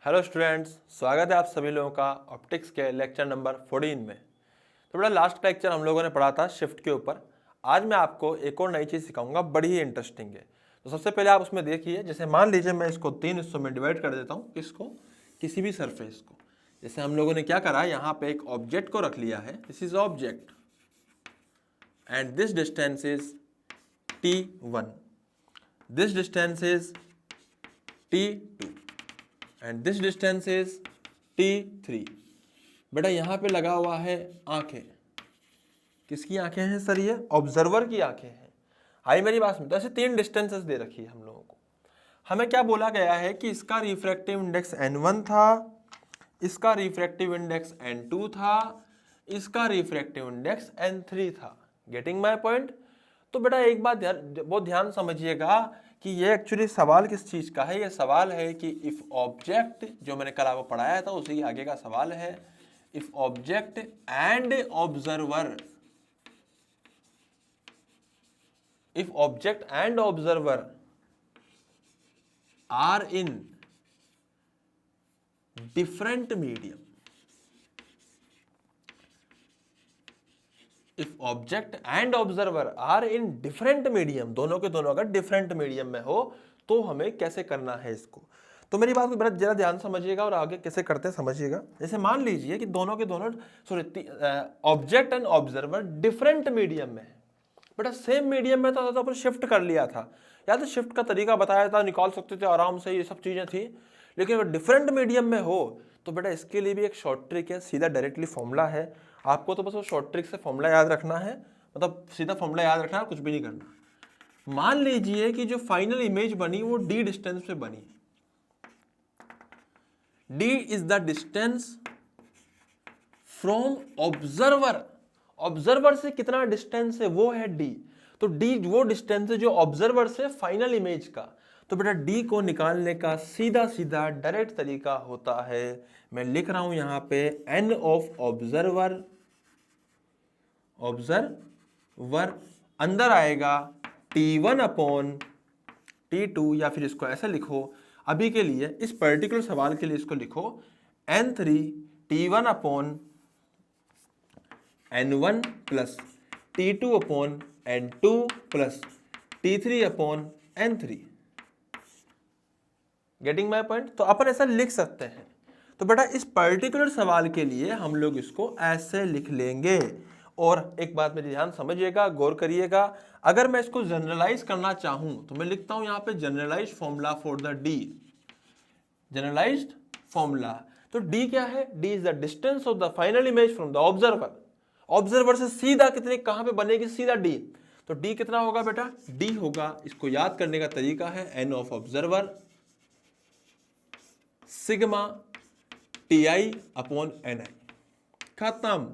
Hello students, स्वागत है आप सभी लोगों का ऑप्टिक्स के लेक्चर नंबर 14 में। तो बड़ा लास्ट लेक्चर हम लोगों ने पढ़ा था शिफ्ट के ऊपर। आज मैं आपको एक और नई चीज़ सिखाऊंगा, बड़ी ही इंटरेस्टिंग है। तो सबसे पहले आप उसमें देखिए, जैसे मान लीजिए मैं इसको 3 हिस्सों में डिवाइड कर देता हूँ। किसको? किसी भी सरफेस को। जैसे हम लोगों ने क्या करा, यहाँ पे एक ऑब्जेक्ट को रख लिया है, this is object and this distance is T1, this distance is T2 and this distance is T3। बेटा यहाँ पे लगा हुआ है आंखें। किसकी आंखें हैं सर? ये ऑब्जर्वर की आंखें हैं। आई मेरी बात सुनते? ऐसे 3 डिस्टेंसेस दे रखी है हम लोगों को। हमें क्या बोला गया है कि इसका रिफ्रैक्टिव इंडेक्स N1 था, इसका रिफ्रैक्टिव इंडेक्स N2 था, इसका रिफ्रैक्टिव इंडेक्स N3 था। Getting my point? तो बेटा एक बात बहुत ध्यान समझिएगा कि ये एक्चुअली सवाल किस चीज का है। ये सवाल है कि इफ ऑब्जेक्ट, जो मैंने कल आपको पढ़ाया था उसी आगे का सवाल है, if object and observer, if object and observer are in different medium, if object and observer are in different medium, दोनों के दोनों अगर डिफरेंट मीडियम में हो तो हमें कैसे करना है इसको। तो मेरी बात को जरा ध्यान समझिएगा और आगे कैसे करते हैं समझिएगा। जैसे मान लीजिए कि दोनों के दोनों object and observer different medium में है। बेटा सेम मीडियम में था तो अपन शिफ्ट कर लिया था, या तो शिफ्ट का तरीका बताया था, निकाल सकते थे आराम से, ये सब चीजें थी। लेकिन अगर डिफरेंट मीडियम में हो तो बेटा इसके लिए भी एक शॉर्ट ट्रिक है, सीधा डायरेक्टली फॉर्मूला है। आपको तो बस वो शॉर्ट ट्रिक से फॉर्मूला याद रखना है, मतलब सीधा फॉर्मूला याद रखना है, कुछ भी नहीं करना। मान लीजिए कि जो फाइनल इमेज बनी वो d डिस्टेंस पे बनी। d is the distance from observer, observer से कितना डिस्टेंस है वो है d। तो d वो डिस्टेंस है जो ऑब्जर्वर से फाइनल इमेज का। तो बेटा d को निकालने का सीधा सीधा डायरेक्ट तरीका होता है, मैं लिख रहा हूं यहां पे n ऑफ ऑब्जर्वर, ऑब्जर्वर अंदर आएगा T1 अपॉन T2, या फिर इसको ऐसे लिखो अभी के लिए, इस पर्टिकुलर सवाल के लिए इसको लिखो N3 T1 upon N1 plus T2 upon N2 plus T3 upon N3। Getting my point? तो अपन ऐसा लिख सकते हैं। तो बेटा इस पर्टिकुलर सवाल के लिए हम लोग इसको ऐसे लिख लेंगे। और एक बात मेरी ध्यान समझिएगा, गौर करिएगा, अगर मैं इसको जनरलाइज करना चाहूं तो मैं लिखता हूं यहां पे generalised formula for the d, generalised formula. तो d क्या है? d is the distance of the final image from the observer. Observer से सीधा कितने, कहां पे बनेगी? सीधा d। तो d कितना होगा बेटा? d होगा, इसको याद करने का तरीका है n of observer sigma ti upon ni, खत्म।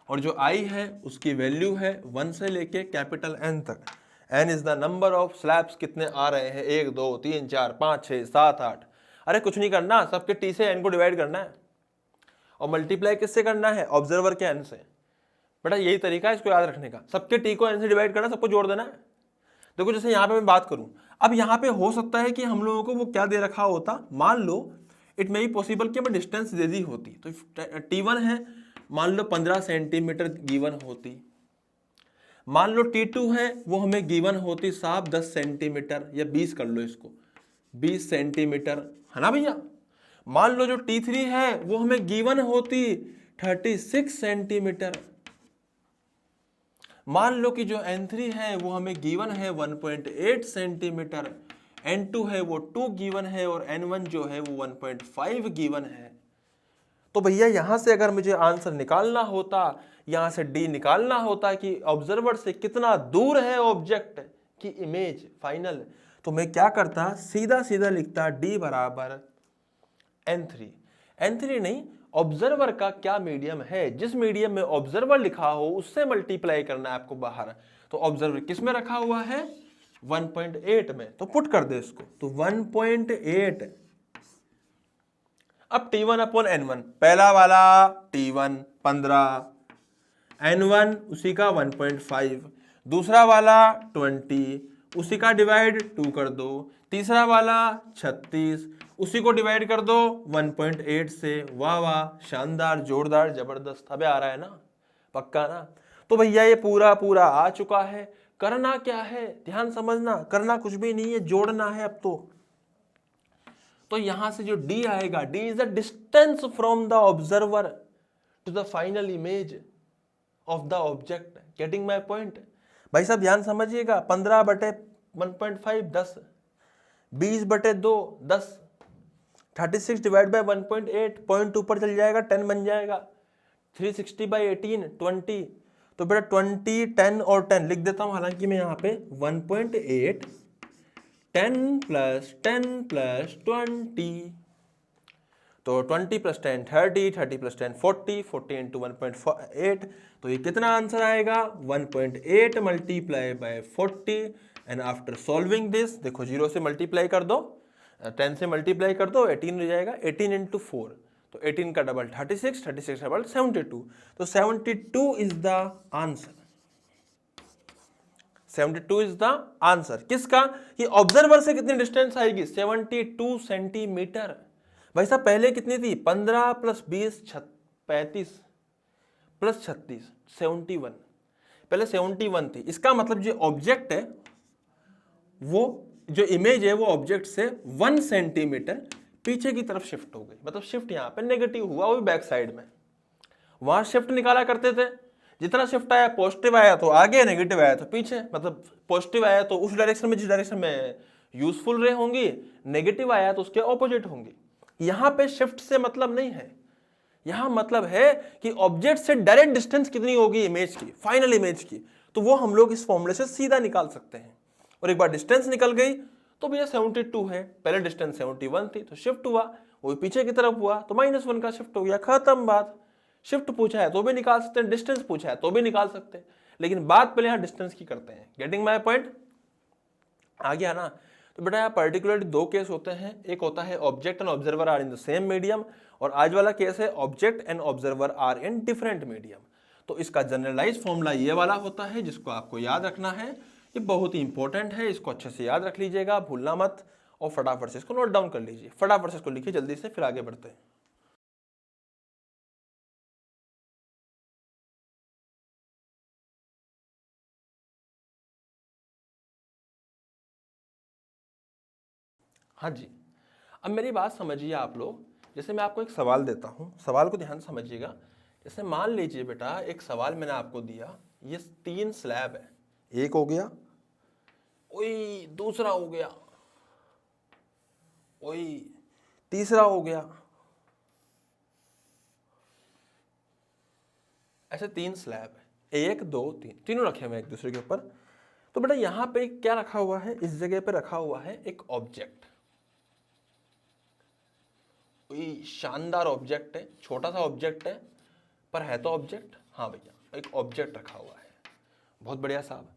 और जो i है उसकी वैल्यू है 1 से लेके कैपिटल N तक। n is the number of slabs, कितने आ रहे हैं? 1 2 3 4 5 6 7 8। अरे कुछ नहीं करना, सबके t से n को डिवाइड करना है और मल्टीप्लाई किससे करना है? ऑब्जर्वर के n से। बेटा यही तरीका है इसको याद रखने का, सबके t को n से डिवाइड करना, सबको जोड़ देना है। देखो जैसे यहाँ पे मैं बात करूं, अब यहाँ पे हो सकता है कि हम लोगों को वो क्या दे रखा होता, मान लो इट मे बी पॉसिबल कि हमें डिस्टेंस दे दी होती। तो T1 है, मान लो 15 सेंटीमीटर गिवन होती, मान लो T2 है वो हमें गिवन होती साहब 10 सेंटीमीटर, या 20 कर लो इसको, 20 सेंटीमीटर, है ना भैया। मान लो जो T3 है वो हमें गिवन होती 36 सेंटीमीटर। मान लो कि जो N3 है वो हमें गिवन है 1.8 सेंटीमीटर, N2 है वो 2 गिवन है और N1 जो है वो 1.5 गिवन है। तो भैया यहां से अगर मुझे आंसर निकालना होता, यहां से d निकालना होता कि ऑब्जर्वर से कितना दूर है ऑब्जेक्ट की इमेज फाइनल, तो मैं क्या करता? सीधा सीधा लिखता d बराबर N3। N3 नहीं, ऑब्जर्वर का क्या मीडियम है, जिस मीडियम में ऑब्जर्वर लिखा हो उससे मल्टीप्लाई करना है आपको बाहर। तो ऑब्जर्वर किस में रखा हुआ है? 1.8 में। तो पुट कर दे इसको, तो 1.8। अब T1 अपॉन N1, पहला वाला T1 15, N1 उसी का 1.5, दूसरा वाला 20, उसी का डिवाइड 2 कर दो, तीसरा वाला 36, उसी को डिवाइड कर दो 1.8 से। वाह वाह, शानदार, जोरदार, जबरदस्त। अबे आ रहा है ना, पक्का ना? तो भैया ये पूरा पूरा आ चुका है। करना क्या है, ध्यान समझना, करना कुछ भी नहीं है, जोड़ना है अब तो यहां से जो d आएगा, d is the distance from the observer to the final image of the object. Getting my point? भाई साहब ध्यान समझिएगा, 15/1.5 10, 20/2 10, 36 डिवाइड बाय 1.8, पॉइंट ऊपर चल जाएगा, 10 बन जाएगा, 360/18 20। तो बेटा 20, 10 और 10 लिख देता हूं, हालांकि मैं यहाँ पे 1.8, 10 + 10 + 20, तो 20 + 10 30, 30 + 10 40, 40 × 1.8, तो ये कितना आंसर आएगा? 1.8 × 40। एंड आफ्टर सॉल्विंग दिस, देखो 0 से मल्टीप्लाई कर दो, 10 से मल्टीप्लाई कर दो, 18 हो जाएगा, 18 × 4, तो 18 का डबल 36, 36 का डबल 72, तो 72 is the answer. 72 is the answer किसका? कि ऑब्जर्वर से कितनी डिस्टेंस आएगी? 72 सेंटीमीटर। भाई साहब पहले कितनी थी? 15 + 20 35 + 36 71, पहले 71 थी। इसका मतलब जो ऑब्जेक्ट है, वो जो इमेज है, वो ऑब्जेक्ट से 1 सेंटीमीटर पीछे की तरफ शिफ्ट हो गई। मतलब शिफ्ट यहाँ पे नेगेटिव हुआ, वो भी बैक साइड में। वहां शिफ्ट निकाला करते थे, जितना शिफ्ट आया पॉजिटिव आया तो आगे, नेगेटिव आया तो पीछे। मतलब पॉजिटिव आया तो उस डायरेक्शन में, जिस डायरेक्शन में यूजफुल रे होंगी, नेगेटिव आया तो उसके ऑपोजिट होंगी। यहां पे शिफ्ट से मतलब नहीं है, यहां मतलब है कि ऑब्जेक्ट से डायरेक्ट डिस्टेंस कितनी होगी इमेज की, फाइनल इमेज की, तो वो हम लोग इस फॉर्मूले से सीधा निकाल सकते हैं। और एक बार डिस्टेंस निकल गई तो भैया 72 है, पहले डिस्टेंस 71 थी, तो शिफ्ट हुआ, वो पीछे की तरफ हुआ तो -1 का शिफ्ट हो गया, खत्म बात। शिफ्ट पूछा है तो भी निकाल सकते हैं, डिस्टेंस पूछा है तो भी निकाल सकते हैं, लेकिन बात पहले यहां डिस्टेंस की करते हैं। Getting my point? आ गया ना? तो बेटा यहाँ पर्टिकुलरली 2 केस होते हैं, एक होता है object and observer are in the same medium, और आज वाला केस है object and observer are in different medium. तो इसका जनरलाइज फॉर्मूला ये वाला होता है, जिसको आपको याद रखना है, ये बहुत ही इंपॉर्टेंट है, इसको अच्छे से याद रख लीजिएगा, भूलना मत, और फटाफट से इसको नोट डाउन कर लीजिए, फटाफट से इसको लिखिए जल्दी से, फिर आगे बढ़ते हैं। हाँ जी, अब मेरी बात समझिए आप लोग। जैसे मैं आपको एक सवाल देता हूँ, सवाल को ध्यान समझिएगा। जैसे मान लीजिए बेटा, एक सवाल मैंने आपको दिया, ये 3 स्लैब है, एक हो गया, ओई दूसरा हो गया, ओई तीसरा हो गया, ऐसे 3 स्लैब है, 1 2 3, तीनों रखे हुए एक दूसरे के ऊपर। तो बेटा यहाँ पे क्या रखा हुआ है? इस जगह पे रखा हुआ है एक ऑब्जेक्ट, शानदार ऑब्जेक्ट है, छोटा सा ऑब्जेक्ट है, पर है तो ऑब्जेक्ट। हाँ भैया, एक ऑब्जेक्ट रखा हुआ है, बहुत बढ़िया साहब।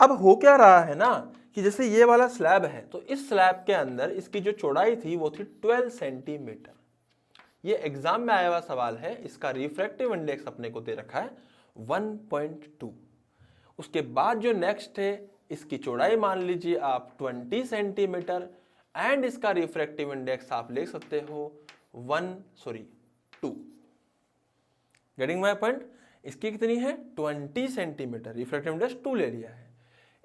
अब हो क्या रहा है ना, कि जैसे ये वाला स्लैब है, तो इस स्लैब के अंदर इसकी जो चौड़ाई थी वो थी 12 सेंटीमीटर। ये एग्जाम में आया हुआ सवाल है, इसका रिफ्रैक्टिव इंडेक्स अपने को दे रखा है 1.2। उसके बाद जो नेक्स्ट है, इसकी चौड़ाई मान लीजिए आप 20 सेंटीमीटर, एंड इसका रिफ्रैक्टिव इंडेक्स आप ले सकते हो 2। Getting my point? इसकी कितनी है? 20 सेंटीमीटर, रिफ्रैक्टिव इंडेक्स 2 ले लिया है।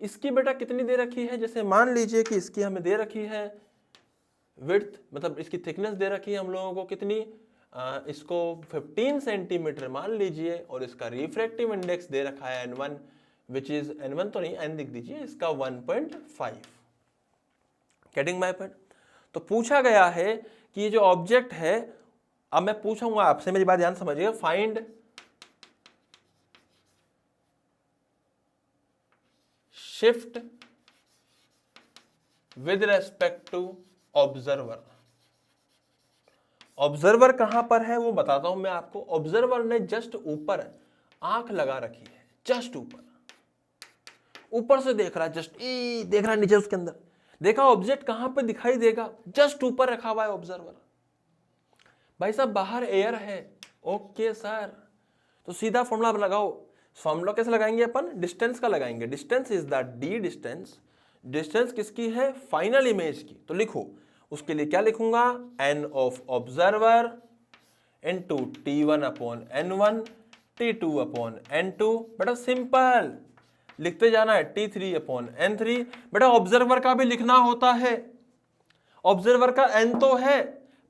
इसकी बेटा कितनी दे रखी है? जैसे मान लीजिए कि इसकी हमें दे रखी है विड्थ, मतलब इसकी थिकनेस दे रखी है हम लोगों को कितनी, इसको 15 सेंटीमीटर मान लीजिए, और इसका रिफ्रैक्टिव इंडेक्स दे रखा है n1, विच इज n1 तो नहीं, n लिख दीजिए, इसका 1.5। Getting my point? तो पूछा गया है कि ये जो ऑब्जेक्ट है, अब मैं पूछूंगा आपसे, मेरी बात ध्यान समझिएगा, find shift with respect to observer. Observer कहां पर है वो बताता हूं मैं आपको। ऑब्जर्वर ने जस्ट ऊपर आंख लगा रखी है, जस्ट ऊपर से देख रहा है, जस्ट देख रहा है नीचे, उसके अंदर देखा ऑब्जेक्ट कहां पे दिखाई देगा, जस्ट ऊपर रखा हुआ है ऑब्जर्वर। भाई साहब बाहर एयर है, ओके सर, तो सीधा फॉर्मूला लगाओ। फॉर्मूला कैसे लगाएंगे अपन? डिस्टेंस का लगाएंगे। Distance is the D distance distance किसकी है? फाइनल इमेज की। तो लिखो, उसके लिए क्या लिखूंगा? n of observer into T1 upon N1 T2 upon N2। बेटा सिंपल लिखते जाना है, T3 अपॉन N3। बेटा ऑब्जर्वर का भी लिखना होता है, ऑब्जर्वर का n तो है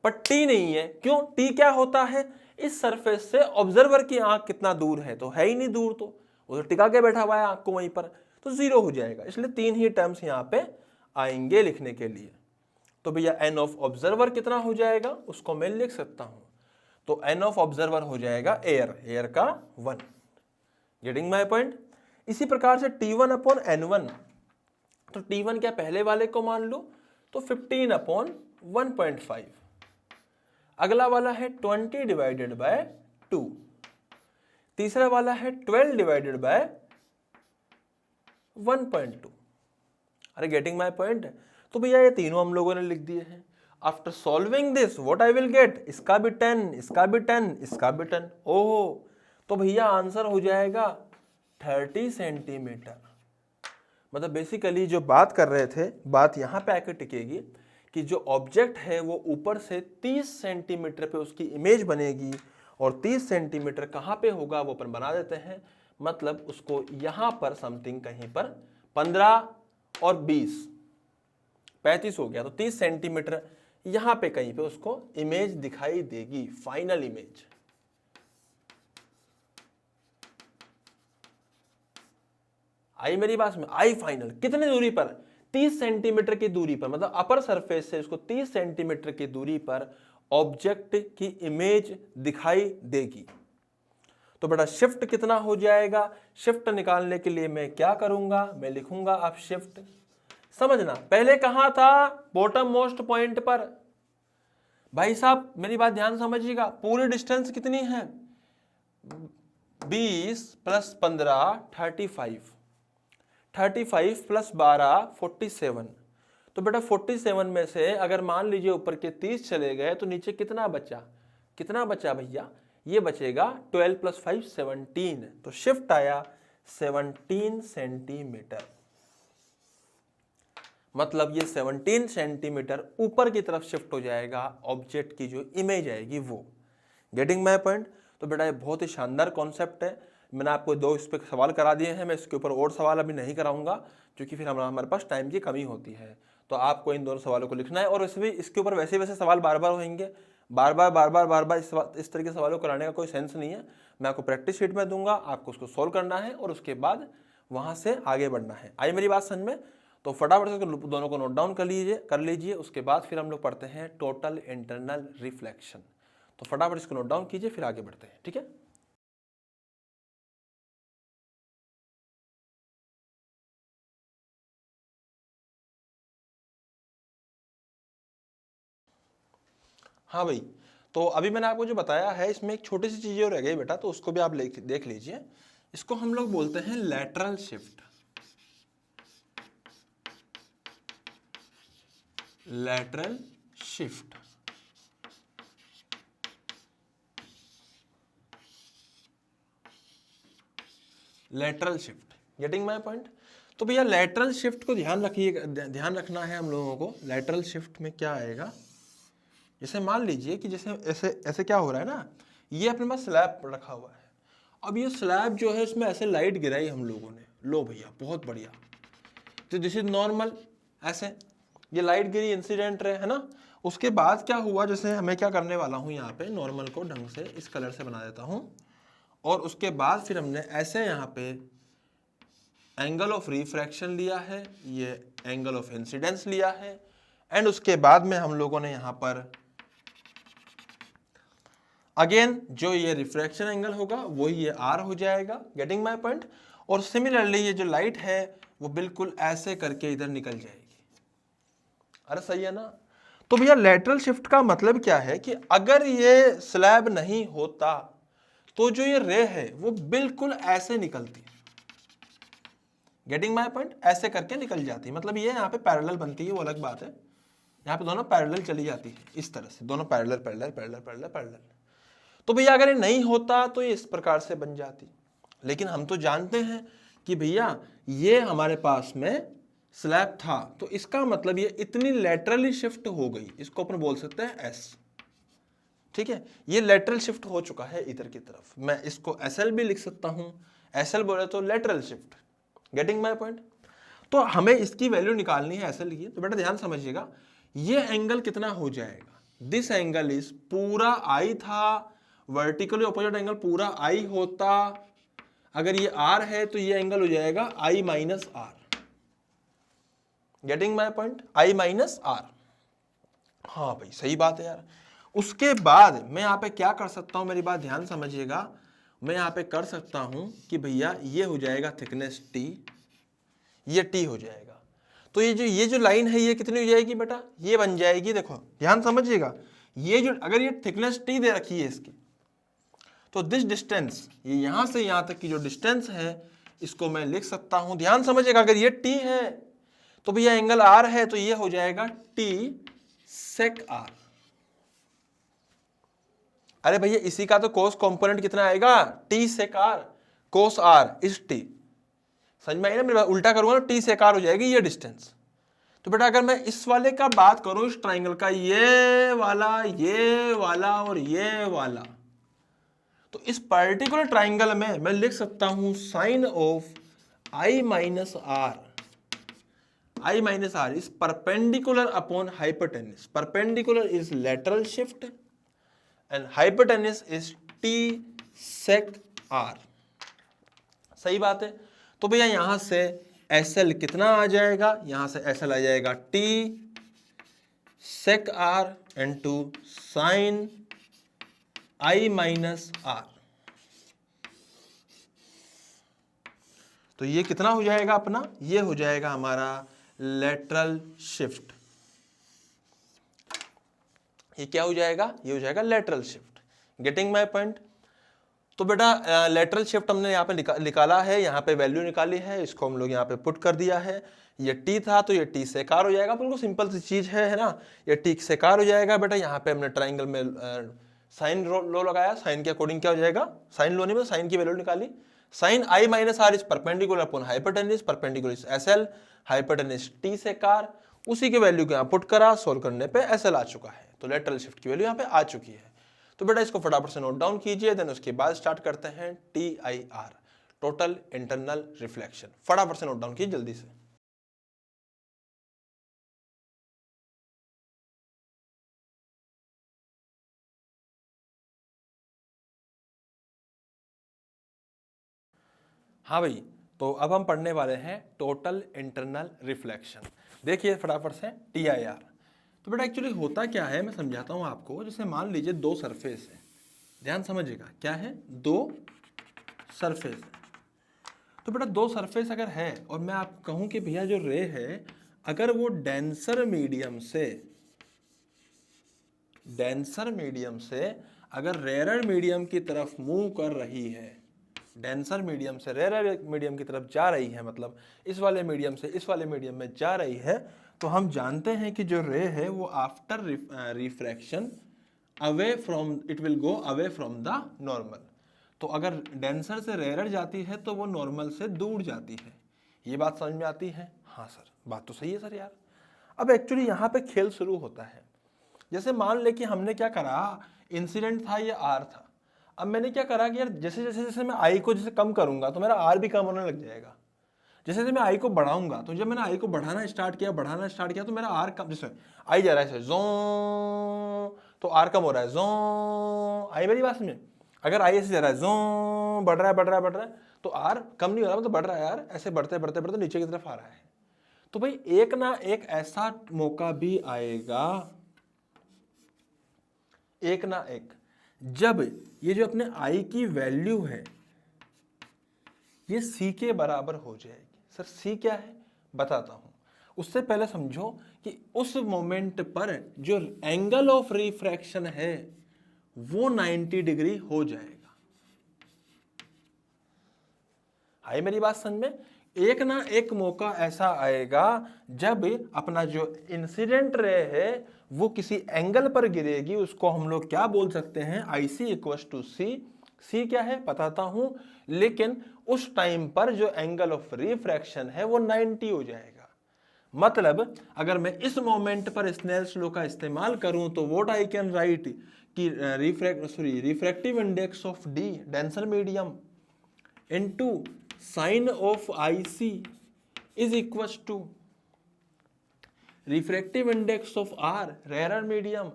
पर t नहीं है। क्यों? t क्या होता है? इस सरफेस से ऑब्जर्वर की आंख कितना दूर है? तो है ही नहीं दूर, तो वो तो टिका के बैठा हुआ है आंख को वहीं पर, तो 0 हो जाएगा। इसलिए 3 ही टर्म्स यहाँ पे आएंगे लिखने के लिए। तो भैया n ऑफ ऑब्जर्वर कितना हो जाएगा? उसको मैं लिख सकता हूं। तो n ऑफ ऑब्जर्वर हो जाएगा एयर का 1। Getting my point? इसी प्रकार से T1 अपॉन N1, तो T1 क्या पहले वाले को मान लो, तो 15 अपॉन 1.5। अगला वाला है 20 डिवाइडेड बाय 2। तीसरा वाला है 12 डिवाइडेड बाय 1.2। अरे गेटिंग माई पॉइंट? तो भैया ये तीनों हम लोगों ने लिख दिए हैं। After solving this what I will get? इसका भी 10, इसका भी 10, इसका भी 10। ओहो, तो भैया आंसर हो जाएगा 30 सेंटीमीटर। मतलब बेसिकली जो बात कर रहे थे, बात यहां पे आकर टिकेगी कि जो ऑब्जेक्ट है वो ऊपर से 30 सेंटीमीटर पे उसकी इमेज बनेगी, और 30 सेंटीमीटर कहां पे होगा वो अपन बना देते हैं। मतलब उसको यहां पर समथिंग कहीं पर 15 और 20 35 हो गया, तो 30 सेंटीमीटर यहां पे कहीं पे उसको इमेज दिखाई देगी, फाइनल इमेज। आई मेरी बात में? आई फाइनल कितने दूरी पर? 30 सेंटीमीटर की दूरी पर, मतलब अपर सरफेस से उसको 30 सेंटीमीटर की दूरी पर ऑब्जेक्ट की इमेज दिखाई देगी। तो बेटा शिफ्ट कितना हो जाएगा? शिफ्ट निकालने के लिए मैं क्या करूंगा? मैं लिखूंगा आप शिफ्ट, समझना पहले कहां था? बॉटम मोस्ट पॉइंट पर। भाई साहब मेरी बात ध्यान समझिएगा, पूरी डिस्टेंस कितनी है? 20 प्लस 15 35, 35 प्लस 12 47। तो बेटा 47 में से अगर मान लीजिए ऊपर के 30 चले गए तो नीचे कितना बचा? कितना बचा भैया? ये बचेगा 12 प्लस 5 17। तो शिफ्ट आया 17 सेंटीमीटर। मतलब ये 17 सेंटीमीटर ऊपर की तरफ शिफ्ट हो जाएगा, ऑब्जेक्ट की जो इमेज आएगी वो। Getting my point? तो बेटा ये बहुत ही शानदार कॉन्सेप्ट है। मैंने आपको 2 इस पर सवाल करा दिए हैं, मैं इसके ऊपर और सवाल अभी नहीं कराऊंगा क्योंकि फिर हमारे पास टाइम की कमी होती है। तो आपको इन दोनों सवालों को लिखना है, और वैसे भी इसके ऊपर वैसे वैसे सवाल बार बार होंगे, बार बार इस तरह के सवालों को कराने का कोई सेंस नहीं है। मैं आपको प्रैक्टिस शीट में दूंगा, आपको उसको सोल्व करना है और उसके बाद वहां से आगे बढ़ना है। आई मेरी बात समझ में? तो फटाफट से दोनों को नोट डाउन कर लीजिए। उसके बाद फिर हम लोग पढ़ते हैं टोटल इंटरनल रिफ्लेक्शन। तो फटाफट इसको नोट डाउन कीजिए, फिर आगे बढ़ते हैं, ठीक है? हाँ भाई, तो अभी मैंने आपको जो बताया है इसमें एक छोटी सी चीज और रह गई बेटा, तो उसको भी आप देख लीजिए। इसको हम लोग बोलते हैं lateral shift. Lateral shift, lateral shift. Getting my point? तो भैया लैटरल शिफ्ट को ध्यान रखना है हम लोगों को। लैटरल शिफ्ट में क्या आएगा? जैसे मान लीजिए कि जैसे ऐसे ऐसे क्या हो रहा है ना, ये अपने पास स्लैब रखा हुआ है। अब ये स्लैब जो है इसमें ऐसे लाइट गिराई हम लोगों ने, लो भैया बहुत बढ़िया। तो दिस इज नॉर्मल, ऐसे ये लाइट गिरी, इंसिडेंट रे, है ना। उसके बाद क्या हुआ, जैसे मैं क्या करने वाला हूँ यहाँ पे, नॉर्मल को ढंग से इस कलर से बना देता हूँ, और उसके बाद फिर हमने ऐसे यहाँ पे एंगल ऑफ रिफ्रैक्शन लिया है, ये एंगल ऑफ इंसिडेंस लिया है, एंड उसके बाद में हम लोगों ने यहाँ पर अगेन जो ये रिफ्रैक्शन एंगल होगा वही ये आर हो जाएगा। Getting my point? और सिमिलरली ये जो लाइट है वो बिल्कुल ऐसे करके इधर निकल जाएगी। अरे सही है ना। तो भैया लेटरल शिफ्ट का मतलब क्या है कि अगर ये स्लैब नहीं होता तो जो ये रे है वो बिल्कुल ऐसे निकलती। Getting my point? ऐसे करके निकल जाती, मतलब ये यहाँ पे पैरेलल बनती है, वो अलग बात है। यहाँ पे दोनों पैरेलल चली जाती है इस तरह से, दोनों parallel parallel parallel parallel parallel. तो भैया अगर ये नहीं होता तो ये इस प्रकार से बन जाती। लेकिन हम तो जानते हैं कि भैया ये हमारे पास में स्लैब था, तो इसका मतलब ये इतनी लेटरली शिफ्ट हो गई, इसको अपन बोल सकते हैं एस। ठीक है, ये लेटरल शिफ्ट हो चुका है इधर की तरफ। मैं इसको एसएल भी लिख सकता हूं, एसएल बोले तो lateral shift. Getting my point? तो हमें इसकी वैल्यू निकालनी है एसएल की। तो बेटा ध्यान समझिएगा, ये एंगल कितना हो जाएगा, दिस एंगल इज पूरा आई था, वर्टिकली ऑपोजिट एंगल पूरा आई होता, अगर ये आर है तो ये एंगल हो जाएगा I minus R. Getting my point? I minus R. हाँ भाई सही बात है यार। उसके बाद मैं यहाँ पे क्या कर सकता हूं, मेरी बात ध्यान समझिएगा, मैं यहाँ पे कर सकता हूं कि भैया ये हो जाएगा थिकनेस टी, ये टी हो जाएगा। तो ये जो लाइन है ये कितनी हो जाएगी बेटा, ये बन जाएगी, देखो ध्यान समझिएगा, ये जो अगर ये थिकनेस टी दे रखी है इसकी, तो दिस डिस्टेंस, ये यहां से यहां तक की जो डिस्टेंस है इसको मैं लिख सकता हूं, ध्यान समझिएगा, अगर ये टी है तो भैया एंगल आर है, तो ये हो जाएगा टी सेक आर। अरे भैया इसी का तो कोस कंपोनेंट कितना आएगा, T sec R, cos R is T. समझ में आई ना मेरी बात? उल्टा करूंगा ना, टी सेक आर हो जाएगी ये डिस्टेंस। तो बेटा अगर मैं इस वाले का बात करूं, इस ट्राइंगल का, ये वाला और ये वाला, तो इस पर्टिकुलर ट्राइंगल में मैं लिख सकता हूं sine of I minus R. I minus R is perpendicular upon hypotenuse. Perpendicular is lateral shift and hypotenuse is T sec R. सही बात है। तो भैया यहां से SL कितना आ जाएगा, यहां से SL आ जाएगा T sec R into sin I minus R। तो ये कितना हो जाएगा अपना, ये हो जाएगा हमारा लेटरल शिफ्ट। ये क्या हो जाएगा, ये हो जाएगा lateral shift. Getting my point? तो बेटा लेटरल शिफ्ट हमने यहाँ पे निकाला है, यहाँ पे वैल्यू निकाली है, इसको हम लोग यहाँ पे पुट कर दिया है। ये टी था तो ये टी सेकार हो जाएगा, बिल्कुल सिंपल सी चीज है ना, ये टी सेकार हो जाएगा। बेटा यहाँ पे हमने ट्राइंगल में साइन लो लगाया, साइन के अकॉर्डिंग क्या हो जाएगा, साइन लो नहीं में साइन की वैल्यू निकाली, sine I minus R is perpendicular upon hypotenuse, perpendicular is SL, hypotenuse टी सेकार, उसी के वैल्यू को यहाँ पुट करा, सोल्व करने पे एसएल आ चुका है, तो लेटरल शिफ्ट की वैल्यू यहाँ पे आ चुकी है। तो बेटा इसको फटाफट से नोट डाउन कीजिए, देन उसके बाद स्टार्ट करते हैं TIR, टोटल इंटरनल रिफ्लेक्शन। फटाफट से नोट डाउन कीजिए जल्दी से। हाँ भाई, तो अब हम पढ़ने वाले हैं टोटल इंटरनल रिफ्लेक्शन। देखिए फटाफट से TIR। तो बेटा एक्चुअली होता क्या है मैं समझाता हूँ आपको। जैसे मान लीजिए दो सरफेस है, ध्यान समझिएगा, क्या है, दो सरफेस। तो बेटा दो सरफेस अगर है और मैं आपको कहूँ कि भैया जो रे है अगर वो डेंसर मीडियम से अगर रेयर मीडियम की तरफ मूव कर रही है, डेंसर मीडियम से रेयर मीडियम की तरफ जा रही है, मतलब इस वाले मीडियम से इस वाले मीडियम में जा रही है, तो हम जानते हैं कि जो रे है वो after refraction away from, it will go away from the normal. तो अगर डेंसर से रेयर जाती है तो वो नॉर्मल से दूर जाती है। ये बात समझ में आती है? हाँ सर, बात तो सही है सर यार। अब एक्चुअली यहाँ पे खेल शुरू होता है। जैसे मान ले कि हमने क्या करा, इंसिडेंट था ये आर था, अब मैंने क्या करा कि यार जैसे जैसे जैसे मैं आई को जैसे कम करूंगा तो मेरा आर भी कम होने लग जाएगा। जैसे जैसे मैं आई को बढ़ाऊंगा, तो जब मैंने आई को बढ़ाना स्टार्ट किया तो मेरा आर कम, जैसे आई जा रहा है जो तो आर कम हो रहा है जो, आई मेरी बात समझे, अगर आई ऐसे जा रहा है जो बढ़ रहा है तो आर कम नहीं हो रहा, मतलब बढ़ रहा है यार, ऐसे बढ़ते बढ़ते नीचे की तरफ आ रहा है। तो भाई एक ना एक ऐसा मौका भी आएगा, एक ना एक, जब ये जो अपने आई की वैल्यू है ये सी के बराबर हो जाएगी। सर सी क्या है बताता हूं, उससे पहले समझो कि उस मोमेंट पर जो एंगल ऑफ रिफ्रैक्शन है वो 90 डिग्री हो जाएगा। आई मेरी बात समझ में? एक ना एक मौका ऐसा आएगा जब अपना जो इंसिडेंट रे है वो किसी एंगल पर गिरेगी, उसको हम लोग क्या बोल सकते हैं, IC इक्वल टू सी। सी क्या है बताता हूं, लेकिन उस टाइम पर जो एंगल ऑफ रिफ्रैक्शन है वो 90 हो जाएगा। मतलब अगर मैं इस मोमेंट पर स्नेल्स लॉ का इस्तेमाल करूं तो व्हाट आई कैन राइट कि refractive index of the denser medium into sine of I C is equal to refractive index of R rare medium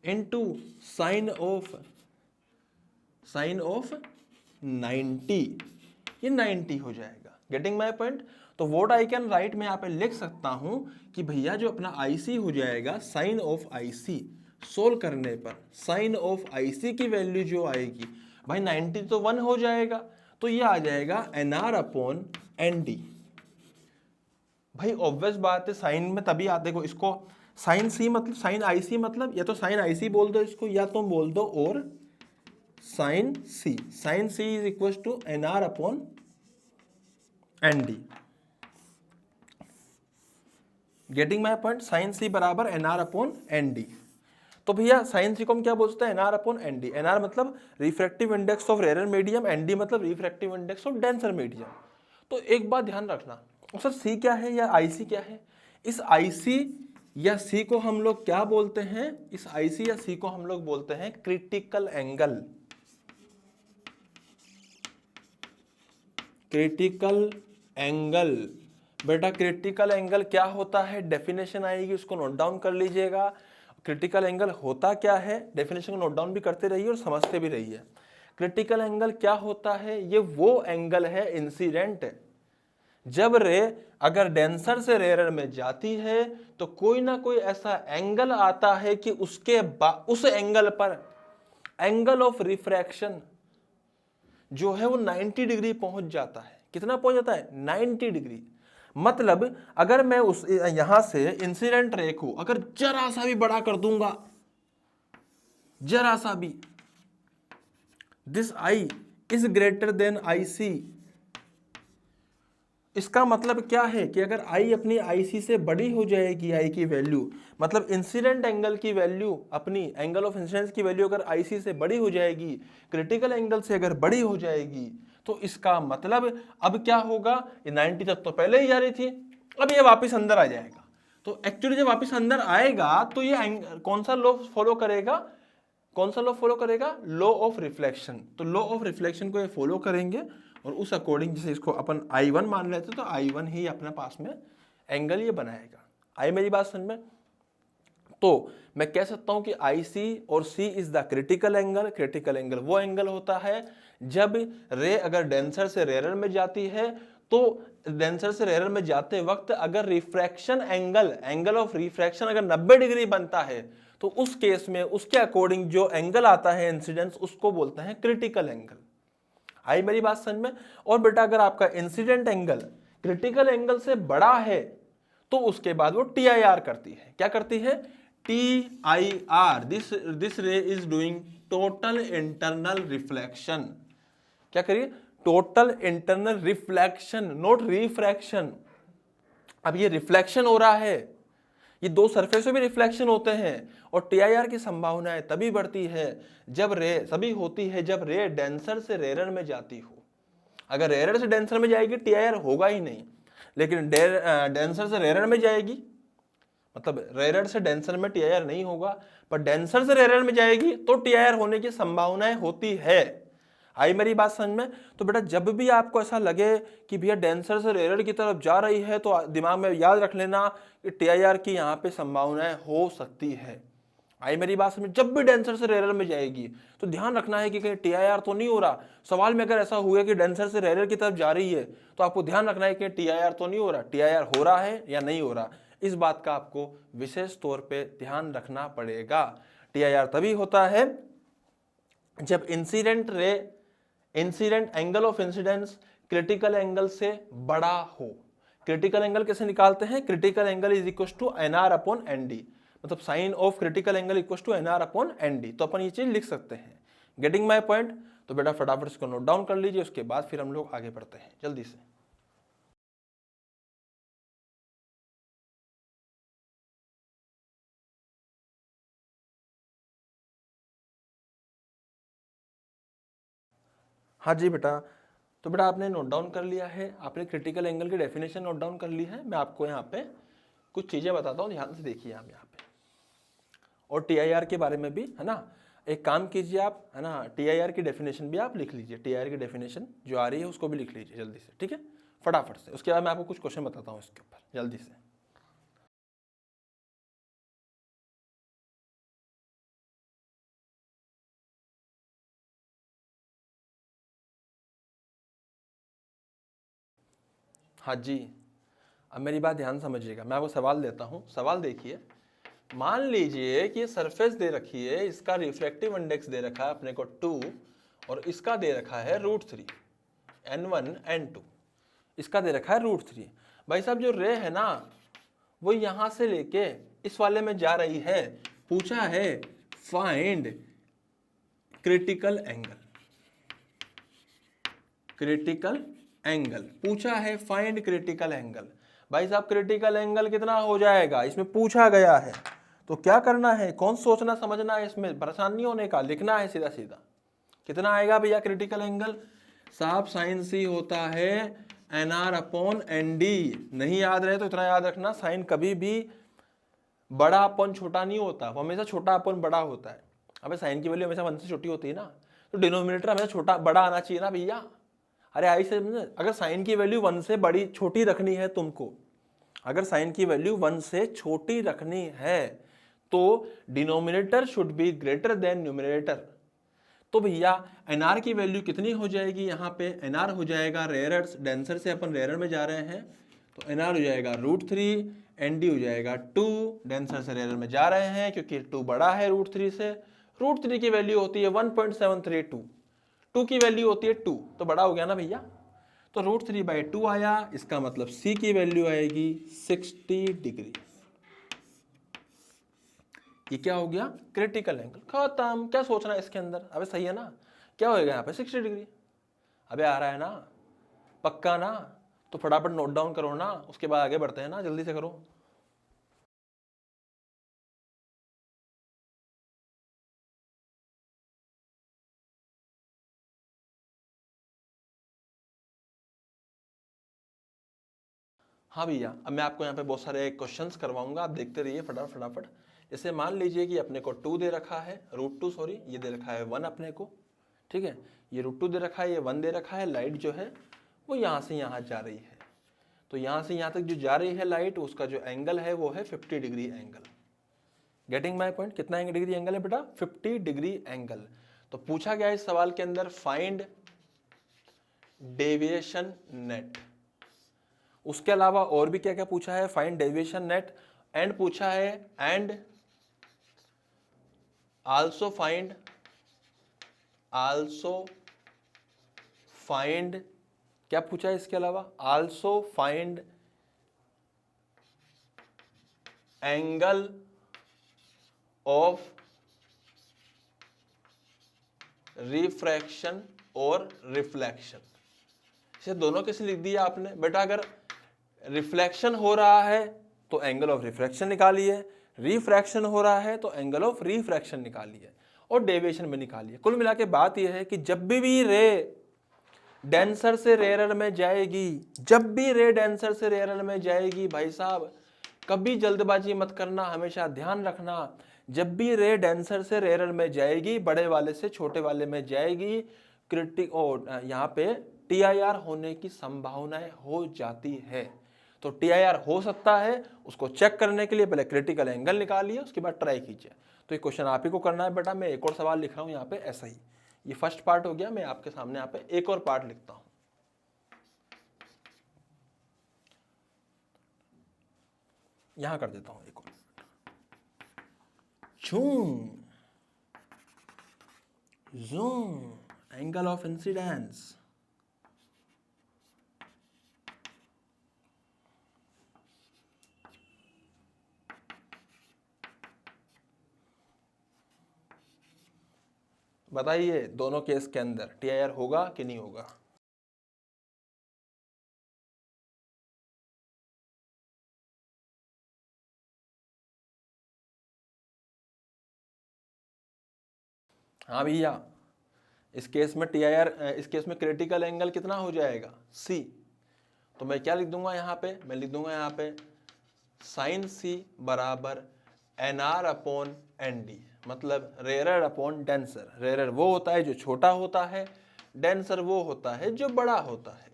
into sine of 90, ये 90 हो जाएगा। Getting my point. तो what I can write मैं यहाँ पे लिख सकता हूं कि भैया जो अपना IC हो जाएगा साइन ऑफ IC सोल्व करने पर साइन ऑफ IC की वैल्यू जो आएगी भाई 90 तो 1 हो जाएगा, तो ये आ जाएगा NR अपॉन ND। भाई ऑब्वियस बात है, साइन में तभी आते को इसको साइन C मतलब साइन IC मतलब या तो साइन IC बोल दो इसको या तुम बोल दो और sine C is equal to NR upon ND। Getting my point. Sine C बराबर NR अपॉन ND। तो भैया साइन C को हम क्या बोलते हैं NR अपॉन ND। NR मतलब refractive index of rare medium, ND मतलब refractive index of denser medium. तो एक बात ध्यान रखना, सर C क्या है या IC क्या है? इस IC या C को हम लोग क्या बोलते हैं? इस IC या C को हम लोग बोलते हैं क्रिटिकल एंगल। क्रिटिकल एंगल बेटा, क्रिटिकल एंगल क्या होता है? डेफिनेशन आएगी, उसको नोट डाउन कर लीजिएगा। क्रिटिकल एंगल होता क्या है, डेफिनेशन को नोट डाउन भी करते रहिए और समझते भी रहिए। क्रिटिकल एंगल क्या होता है? ये वो एंगल है इंसिडेंट जब रे अगर डेंसर से रेयर में जाती है तो कोई ना कोई ऐसा एंगल आता है कि उसके उस एंगल पर एंगल ऑफ रिफ्रैक्शन जो है वो 90 डिग्री पहुंच जाता है। कितना पहुंच जाता है? 90 डिग्री। मतलब अगर मैं उस यहां से इंसिडेंट रे को अगर जरा सा भी बड़ा कर दूंगा, जरा सा भी, this I is greater than IC, इसका मतलब क्या है कि अगर I अपनी IC से बड़ी हो जाएगी, I की वैल्यू मतलब इंसिडेंट एंगल की वैल्यू अपनी एंगल ऑफ इंसिडेंस की वैल्यू अगर IC से बड़ी हो जाएगी, क्रिटिकल एंगल से अगर बड़ी हो जाएगी, तो इसका मतलब अब क्या होगा? ये 90 तक तो पहले ही जा रही थी, अब ये वापस अंदर आ जाएगा। तो एक्चुअली जब वापस अंदर आएगा तो ये कौन सा लॉ फॉलो करेगा? कौन सा लॉ फॉलो करेगा? Law of reflection. तो लॉ ऑफ रिफ्लेक्शन को ये फॉलो करेंगे और उस अकॉर्डिंग जैसे इसको अपन I1 मान लेते तो I1 ही अपने पास में एंगल ये बनाएगा। आई मेरी बात समझ में? तो मैं कह सकता हूं कि IC और C is the critical angle. Critical angle वो एंगल होता है जब रे अगर डेंसर से रेयर में जाती है तो डेंसर से रेयर में जाते वक्त अगर रिफ्रैक्शन एंगल ऑफ रिफ्रैक्शन अगर 90 डिग्री बनता है तो उस केस में उसके अकॉर्डिंग जो एंगल आता है इंसिडेंस उसको बोलते हैं क्रिटिकल एंगल। आई मेरी बात समझ में? और बेटा अगर आपका इंसिडेंट एंगल क्रिटिकल एंगल से बड़ा है तो उसके बाद वो TIR करती है। क्या करती है? TIR, दिस रे is doing total internal reflection. क्या करिए? Total internal reflection, not refraction. अब ये रिफ्लेक्शन हो रहा है, ये दो सरफेस में भी रिफ्लेक्शन होते हैं और TIR की संभावनाएं तभी बढ़ती है जब रे सभी होती है जब रे डेंसर से रेयर में जाती हो। अगर रेयर से डेंसर में जाएगी TIR होगा ही नहीं, लेकिन डेंसर से रेयर में जाएगी मतलब रेयर से डेंसर में TIR नहीं होगा, पर डेंसर से रेयर में जाएगी तो TIR होने की संभावनाएं होती है। आई मेरी बात समझ में? तो बेटा जब भी आपको ऐसा लगे कि भैया डेंसर से रेयर की तरफ जा रही है तो दिमाग में याद रख लेना कि TIR की यहाँ पे संभावनाएं हो सकती है। आई मेरी बात समझ? जब भी डेंसर से रेयर में जाएगी तो ध्यान रखना है कि कहीं TIR तो नहीं हो रहा। सवाल में अगर ऐसा हुआ कि डेंसर से रेयर की तरफ जा रही है तो आपको ध्यान रखना है कि TIR तो नहीं हो रहा, TIR हो रहा है या नहीं हो रहा, इस बात का आपको विशेष तौर पे ध्यान रखना पड़ेगा। TIR तभी होता है जब incident angle of incidence critical angle से बड़ा हो। क्रिटिकल एंगल कैसे निकालते हैं? Critical angle is equal to NR upon ND, मतलब sine of critical angle equal to NR upon ND। तो अपन ये चीज लिख सकते हैं। Getting my point? तो बेटा फटाफट इसको नोट डाउन कर लीजिए, उसके बाद फिर हम लोग आगे बढ़ते हैं जल्दी से। हाँ जी बेटा, तो बेटा आपने नोट डाउन कर लिया है, आपने क्रिटिकल एंगल की डेफिनेशन नोट डाउन कर ली है। मैं आपको यहाँ पे कुछ चीज़ें बताता हूँ, ध्यान से देखिए आप यहाँ पे। और TIR के बारे में भी, है ना, एक काम कीजिए आप, है ना, TIR की डेफिनेशन भी आप लिख लीजिए। TIR की डेफिनेशन जो आ रही है उसको भी लिख लीजिए जल्दी से, ठीक है, फटाफट से। उसके बाद मैं आपको कुछ क्वेश्चन बताता हूँ इसके ऊपर जल्दी से। हाँ जी, अब मेरी बात ध्यान समझिएगा, मैं आपको सवाल देता हूँ। सवाल देखिए, मान लीजिए कि ये सरफेस दे रखी है, इसका रिफ्रैक्टिव इंडेक्स दे रखा है अपने को 2 और इसका दे रखा है √3, N1 N2, इसका दे रखा है √3। भाई साहब जो रे है ना वो यहां से लेके इस वाले में जा रही है। पूछा है find critical angle, critical angle पूछा है, फाइंड क्रिटिकल एंगल। भाई साहब क्रिटिकल एंगल कितना हो जाएगा इसमें पूछा गया है, तो क्या करना है, कौन सोचना समझना है, इसमें परेशान नहीं होने का, लिखना है सीधा सीधा। कितना आएगा भैया क्रिटिकल एंगल साहब? साइन सी होता है NR/ND। नहीं याद रहे तो इतना याद रखना, साइन कभी भी बड़ा अपन छोटा नहीं होता, वो हमेशा छोटा अपन बड़ा होता है। अबे साइन की वैल्यू हमेशा 1 से छोटी होती है ना, तो डिनोमिनेटर हमेशा छोटा बड़ा आना चाहिए ना भैया। अरे आई से, अगर साइन की वैल्यू 1 से बड़ी छोटी रखनी है तुमको, अगर साइन की वैल्यू 1 से छोटी रखनी है तो denominator should be greater than numerator. तो भैया NR की वैल्यू कितनी हो जाएगी यहाँ पे? NR हो जाएगा रेयर, डेंसर से अपन रेयर में जा रहे हैं तो NR हो जाएगा √3, ND हो जाएगा 2, डेंसर से रेयर में जा रहे हैं क्योंकि 2 बड़ा है √3 से। √3 की वैल्यू होती है 1.732, 2 की वैल्यू होती है 2, तो बड़ा हो गया ना भैया। तो √3/2 आया, इसका मतलब C की वैल्यू आएगी 60 डिग्री। ये क्या हो गया? Critical angle. खत्म, क्या सोचना है इसके अंदर? अबे सही है ना, क्या होएगा यहाँ पे 60 डिग्री। अबे आ रहा है ना, पक्का ना? तो फटाफट नोट डाउन करो ना, उसके बाद आगे बढ़ते हैं ना, जल्दी से करो। हाँ भैया, अब मैं आपको यहाँ पे बहुत सारे क्वेश्चंस करवाऊंगा, आप देखते रहिए फटाफट फटाफट। जैसे मान लीजिए कि अपने को 2 दे रखा है, √2 सॉरी, ये दे रखा है 1 अपने को, ठीक है, ये √2 दे रखा है, ये 1 दे रखा है। लाइट जो है वो यहाँ से यहाँ जा रही है, तो यहाँ से यहाँ तक जो जा रही है लाइट, उसका जो एंगल है वो है 50 degree angle. Getting my point? कितना डिग्री एंगल है बेटा? 50 डिग्री एंगल। तो पूछा गया इस सवाल के अंदर फाइंड डेविएशन नेट। उसके अलावा और भी क्या क्या पूछा है? फाइंड डेविएशन नेट, एंड पूछा है एंड आल्सो फाइंड क्या पूछा है इसके अलावा? Also find angle of refraction और रिफ्लेक्शन। इसे दोनों कैसे लिख दिया आपने बेटा? अगर रिफ्लेक्शन हो रहा है तो एंगल ऑफ रिफ्रैक्शन निकालिए, रिफ्रैक्शन हो रहा है तो एंगल ऑफ रिफ्रैक्शन निकालिए, और डेविएशन में निकालिए। कुल मिला के बात यह है कि जब भी रे डेंसर से रेयरर में जाएगी, जब भी रे डेंसर से रेयरर में जाएगी, भाई साहब कभी जल्दबाजी मत करना, हमेशा ध्यान रखना, जब भी रे डेंसर से रेयरर में जाएगी, बड़े वाले से छोटे वाले में जाएगी, यहाँ पे TIR होने की संभावनाएं हो जाती है। तो TIR हो सकता है, उसको चेक करने के लिए पहले क्रिटिकल एंगल निकालिए, उसके बाद ट्राई कीजिए। तो ये क्वेश्चन आप ही को करना है बेटा। मैं एक और सवाल लिख रहा हूं यहाँ पे ऐसा ही। ये फर्स्ट पार्ट हो गया, मैं आपके सामने यहाँ पे एक और पार्ट लिखता हूं। यहां कर देता हूं एक और। Zoom angle of incidence. बताइए दोनों केस के अंदर TIR होगा कि नहीं होगा? हाँ भैया, इस केस में TIR, इस केस में क्रिटिकल एंगल कितना हो जाएगा? C। तो मैं क्या लिख दूंगा यहाँ पे? मैं लिख दूंगा यहाँ पे साइन सी बराबर N R upon N D, मतलब रेयर अपॉन डेंसर। रेयर वो होता है जो छोटा होता है, डेंसर वो होता है जो बड़ा होता है।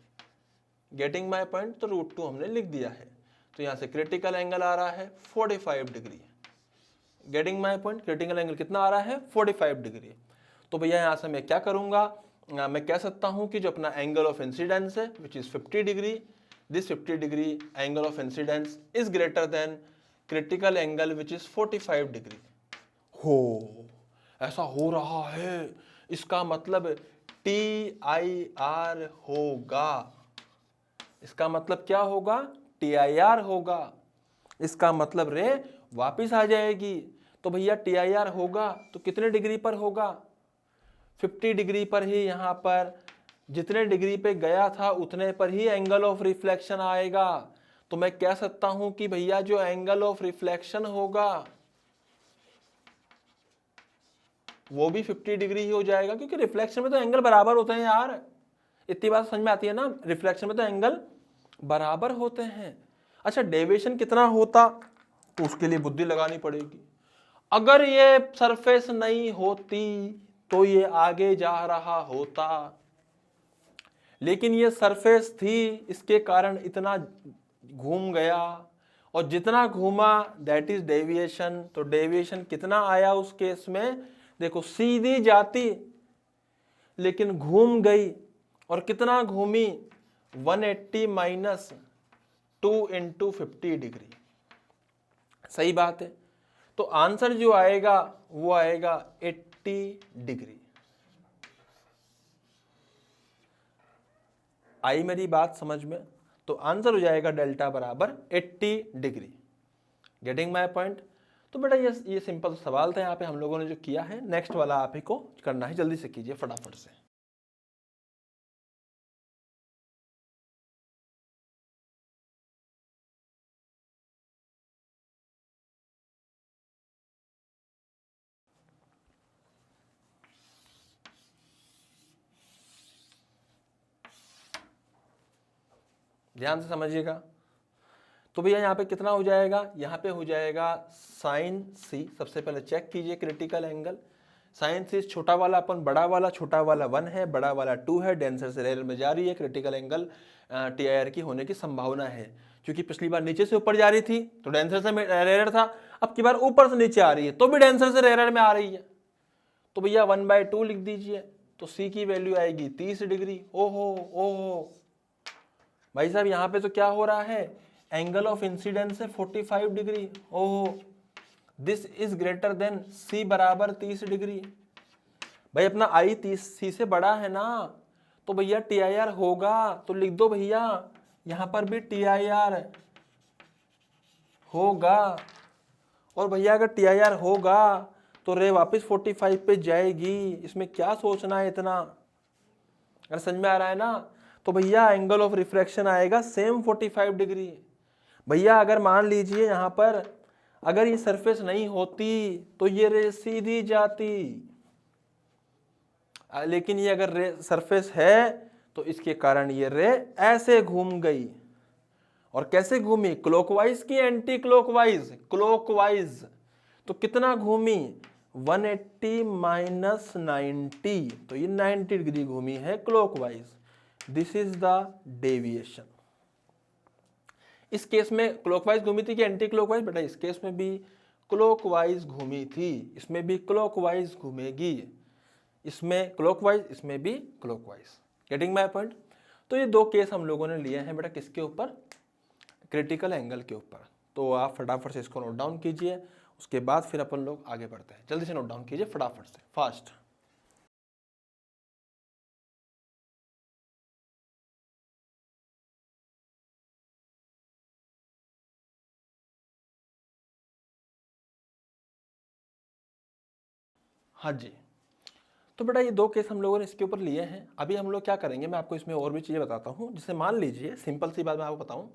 Getting my point? तो √2 हमने लिख दिया है। तो यहाँ से क्रिटिकल एंगल आ रहा है 45 degree. Getting my point? Critical angle कितना आ रहा है? 45 डिग्री। तो भैया यहाँ से मैं क्या करूँगा, मैं कह सकता हूँ कि जो अपना एंगल ऑफ इंसिडेंस है which is 50 degree, this 50 degree angle of incidence is greater than critical angle which is 45 degree. हो, ऐसा हो रहा है, इसका मतलब TIR होगा। इसका मतलब क्या होगा? TIR होगा। इसका मतलब रे वापिस आ जाएगी। तो भैया TIR होगा तो कितने डिग्री पर होगा? 50 डिग्री पर ही। यहाँ पर जितने डिग्री पे गया था उतने पर ही एंगल ऑफ रिफ्लेक्शन आएगा। तो मैं कह सकता हूं कि भैया जो एंगल ऑफ रिफ्लेक्शन होगा वो भी 50 डिग्री ही हो जाएगा, क्योंकि रिफ्लेक्शन में तो एंगल बराबर होते हैं यार। इतनी बात समझ में आती है ना, रिफ्लेक्शन में तो एंगल बराबर होते हैं। अच्छा, डेविएशन कितना होता? तो उसके लिए बुद्धि लगानी पड़ेगी। अगर ये सरफेस नहीं होती तो ये आगे जा रहा होता, लेकिन ये सरफेस थी, इसके कारण इतना घूम गया, और जितना घूमा दैट इज डेविएशन। तो डेविएशन कितना आया उस केस में? देखो, सीधी जाती लेकिन घूम गई, और कितना घूमी? 180 माइनस 2 इंटू 50 डिग्री। सही बात है। तो आंसर जो आएगा वो आएगा 80 डिग्री। आई मेरी बात समझ में? तो आंसर हो जाएगा डेल्टा बराबर 80 डिग्री। Getting my point? तो बेटा ये सिंपल सवाल था यहाँ पे हम लोगों ने जो किया है। नेक्स्ट वाला आप ही को करना है, जल्दी से कीजिए फटाफट से। ध्यान से समझिएगा। तो भैया यहाँ पे कितना हो जाएगा? यहाँ पे हो जाएगा साइन सी। सबसे पहले चेक कीजिए क्रिटिकल एंगल। साइन सी छोटा वाला अपन बड़ा वाला, छोटा वाला 1 है, बड़ा वाला 2 है, डेंसर से रेयर में जा रही है। क्रिटिकल एंगल TIR की होने की संभावना है, क्योंकि पिछली बार नीचे से ऊपर जा रही थी तो डेंसर से रेयर था, अब की बार ऊपर से नीचे आ रही है तो भी डेंसर से रेयर में आ रही है। तो भैया 1/2 लिख दीजिए। तो सी की वैल्यू आएगी 30 डिग्री। ओहो ओहो भाई साहब, यहाँ पे तो क्या हो रहा है? एंगल ऑफ इंसिडेंस है 45 डिग्री। ओहो, दिस इज ग्रेटर देन सी बराबर 30 डिग्री। भाई अपना आई 30 से बड़ा है ना, तो भैया TIR होगा। तो लिख दो भैया, यहाँ पर भी TIR होगा। और भैया अगर TIR होगा तो रे वापस 45 पे जाएगी। इसमें क्या सोचना है इतना? अगर समझ में आ रहा है ना, तो भैया एंगल ऑफ रिफ्रैक्शन आएगा सेम 45 डिग्री। भैया अगर मान लीजिए यहाँ पर अगर ये सरफेस नहीं होती तो ये रे सीधी जाती, लेकिन ये अगर रे सरफेस है तो इसके कारण ये रे ऐसे घूम गई। और कैसे घूमी? क्लॉकवाइज की एंटी क्लॉकवाइज? क्लॉकवाइज। तो कितना घूमी? 180 माइनस 90, तो ये 90 डिग्री घूमी है clockwise. This is the deviation. इस केस में क्लॉकवाइज घूमी थी कि एंटी क्लॉकवाइज? बेटा इस केस में भी क्लॉकवाइज घूमी थी, इसमें भी क्लॉकवाइज घूमेगी। इसमें क्लॉकवाइज, इसमें भी क्लॉकवाइज। Getting my point? तो ये दो केस हम लोगों ने लिए हैं बेटा, किसके ऊपर? क्रिटिकल एंगल के ऊपर। तो आप फटाफट से इसको नोट डाउन कीजिए, उसके बाद फिर अपन लोग आगे बढ़ते हैं। जल्दी से नोट डाउन कीजिए फटाफट से, फास्ट। हाँ जी। तो बेटा ये दो केस हम लोगों ने इसके ऊपर लिए हैं। अभी हम लोग क्या करेंगे, मैं आपको इसमें और भी चीज़ें बताता हूँ। जैसे मान लीजिए, सिंपल सी बात मैं आपको बताऊँ,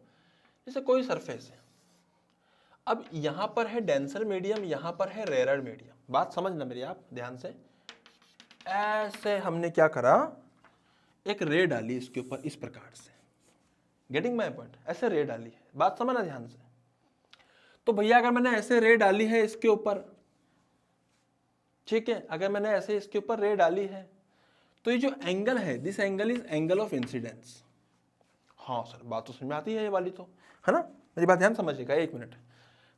जैसे कोई सरफेस है, अब यहाँ पर है डेंसर मीडियम, यहाँ पर है रेयर मीडियम। बात समझना मेरी आप ध्यान से। ऐसे हमने क्या करा, एक रे डाली इसके ऊपर इस प्रकार से। Getting my point? ऐसे रे डाली है, बात समझना ध्यान से। तो भैया अगर मैंने ऐसे रे डाली है इसके ऊपर, ठीक है, अगर मैंने ऐसे इसके ऊपर रे डाली है तो ये जो एंगल है, this angle is angle of incidence. हाँ सर, बात तो समझ में आती है ये वाली तो, है ना, मेरी बात ध्यान समझिएगा, एक मिनट,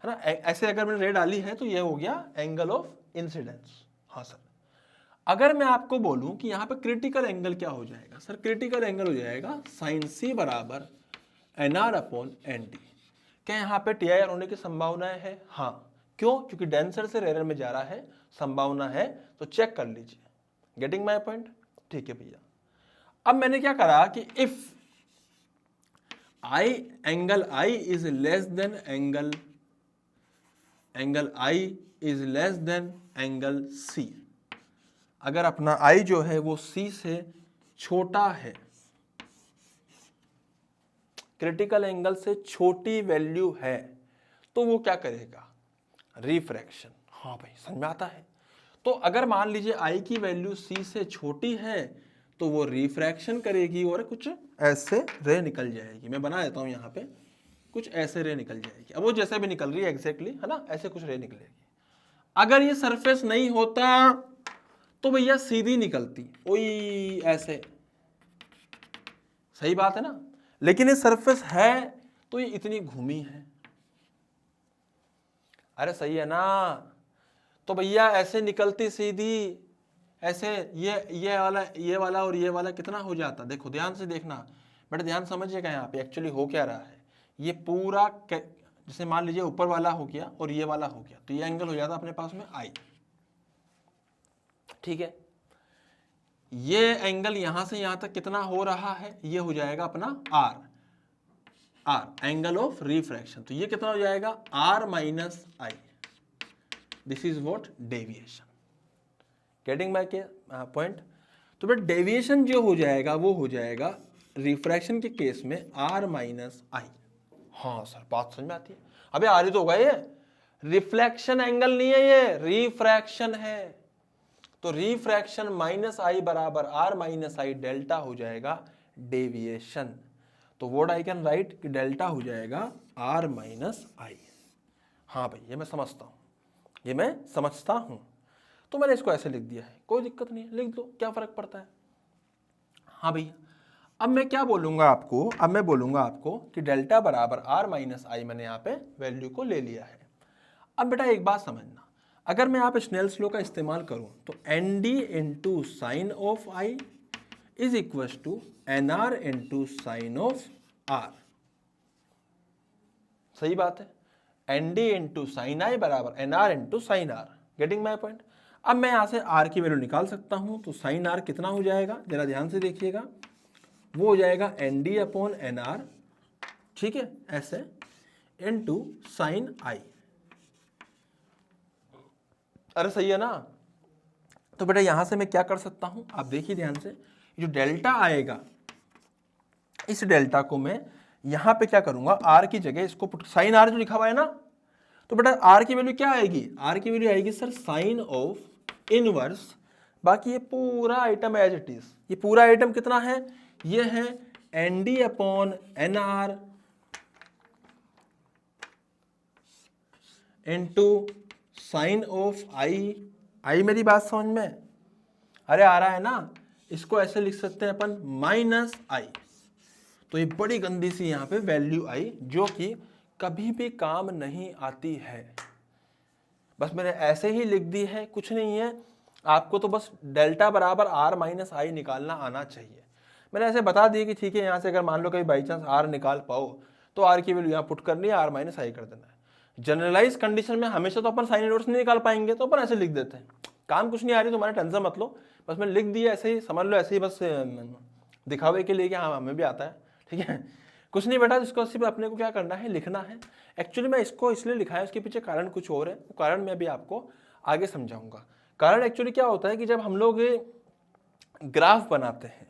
है ना। ऐसे अगर मैंने रे डाली है तो ये हो गया एंगल ऑफ इंसिडेंस। हाँ सर, अगर मैं आपको बोलूं कि यहाँ पे क्रिटिकल एंगल क्या हो जाएगा, सर क्रिटिकल एंगल हो जाएगा साइन सी बराबर NR अपॉन NT। क्या यहाँ पे TIR होने की संभावनाएं है? हाँ, क्यों? क्योंकि डेंसर से रेयर में जा रहा है, संभावना है, तो चेक कर लीजिए। Getting my point? ठीक है भैया। अब मैंने क्या करा कि if angle I is less than angle I is less than angle C, अगर अपना I जो है वो C से छोटा है, क्रिटिकल एंगल से छोटी वैल्यू है, तो वो क्या करेगा? रिफ्रैक्शन। हाँ भाई, समझ में आता है। तो अगर मान लीजिए I की वैल्यू C से छोटी है तो वो रिफ्रैक्शन करेगी और कुछ ऐसे रे निकल जाएगी। मैं बना देता हूं यहाँ पे, कुछ ऐसे रे निकल जाएगी। अब वो जैसे भी निकल रही है एग्जैक्टली, है ना, ऐसे कुछ रे निकलेगी। अगर ये सरफेस नहीं होता तो भैया सीधी निकलती, ओई ऐसे, सही बात है ना। लेकिन ये सरफेस है तो ये इतनी घूमी है। अरे सही है ना। तो भैया ऐसे निकलती सीधी, ऐसे ये वाला और ये वाला कितना हो जाता? देखो ध्यान से देखना बेटा, ध्यान समझिएगा यहाँ पे एक्चुअली हो क्या रहा है। ये पूरा जैसे मान लीजिए ऊपर वाला हो गया और ये वाला हो गया, तो ये एंगल हो जाता अपने पास में I, ठीक है। ये एंगल यहां से यहां तक कितना हो रहा है? ये हो जाएगा अपना R, एंगल ऑफ रिफ्रैक्शन। तो ये कितना हो जाएगा? R minus I। This is what? Deviation. Getting my point? तो बेटा डेविएशन जो हो जाएगा वो हो जाएगा रिफ्रैक्शन के केस में R माइनस I। हाँ सर, बात समझ में आती है। अबे आर ही तो होगा ये, रिफ्लेक्शन एंगल नहीं है ये, रिफ्रैक्शन है। तो रिफ्रैक्शन माइनस I बराबर R माइनस I, डेल्टा हो जाएगा डेविएशन। तो व्हाट आई कैन राइट कि डेल्टा हो जाएगा R माइनस I। हाँ भाई, ये मैं समझता हूँ, ये मैं समझता हूँ। तो मैंने इसको ऐसे लिख दिया है, कोई दिक्कत नहीं है, लिख दो, क्या फर्क पड़ता है। हाँ भैया, अब मैं क्या बोलूंगा आपको? अब मैं बोलूंगा आपको कि डेल्टा बराबर R माइनस I, मैंने यहाँ पे वैल्यू को ले लिया है। अब बेटा एक बात समझना, अगर मैं यहाँ पे स्नेल्स लॉ का इस्तेमाल करूं तो ND into sine of I is equal to NR into sine of R। सही बात है, ND इंटू साइन I बराबर NR into sine R। Getting my point? अब मैं यहाँ से R की वैल्यू निकाल सकता हूं, तो साइन R कितना हो जाएगा? जरा ध्यान से देखिएगा, वो हो जाएगा ND अपॉन NR, ठीक है, ऐसे, इंटू साइन I। अरे सही है ना। तो बेटा यहां से मैं क्या कर सकता हूं, आप देखिए ध्यान से, जो डेल्टा आएगा, इस डेल्टा को मैं यहां पे क्या करूंगा, R की जगह इसको साइन R जो लिखा हुआ है ना, तो बेटा R की वैल्यू क्या आएगी? R की वैल्यू आएगी सर साइन ऑफ इनवर्स, बाकी ये पूरा आइटम एज इट इज। ये पूरा आइटम कितना है? ये है ND upon NR into sine of I। मेरी बात समझ में अरे आ रहा है ना? इसको ऐसे लिख सकते हैं अपन माइनस I। तो ये बड़ी गंदी सी यहाँ पे वैल्यू आई, जो कि कभी भी काम नहीं आती है। बस मैंने ऐसे ही लिख दी है, कुछ नहीं है। आपको तो बस डेल्टा बराबर R माइनस I निकालना आना चाहिए। मैंने ऐसे बता दिया कि ठीक है, यहाँ से अगर मान लो कभी बाई चांस R निकाल पाओ तो R की वैल्यू यहाँ पुट करनी है, R माइनस I कर देना है। जनरलाइज कंडीशन में हमेशा तो अपन साइन इनवर्स नहीं निकाल पाएंगे, तो अपन ऐसे लिख देते हैं। काम कुछ नहीं आ रही, तुम्हारा टेंशन मत लो, बस मैंने लिख दिया ऐसे ही, समझ लो ऐसे ही, बस दिखावे के लिए कि हाँ हमें भी आता है, ठीक है। कुछ नहीं बेटा, इसको सिर्फ अपने को क्या करना है, लिखना है। एक्चुअली मैं इसको इसलिए लिखा है, उसके पीछे कारण कुछ और है, वो कारण मैं भी आपको आगे समझाऊंगा। कारण एक्चुअली क्या होता है कि जब हम लोग ग्राफ बनाते हैं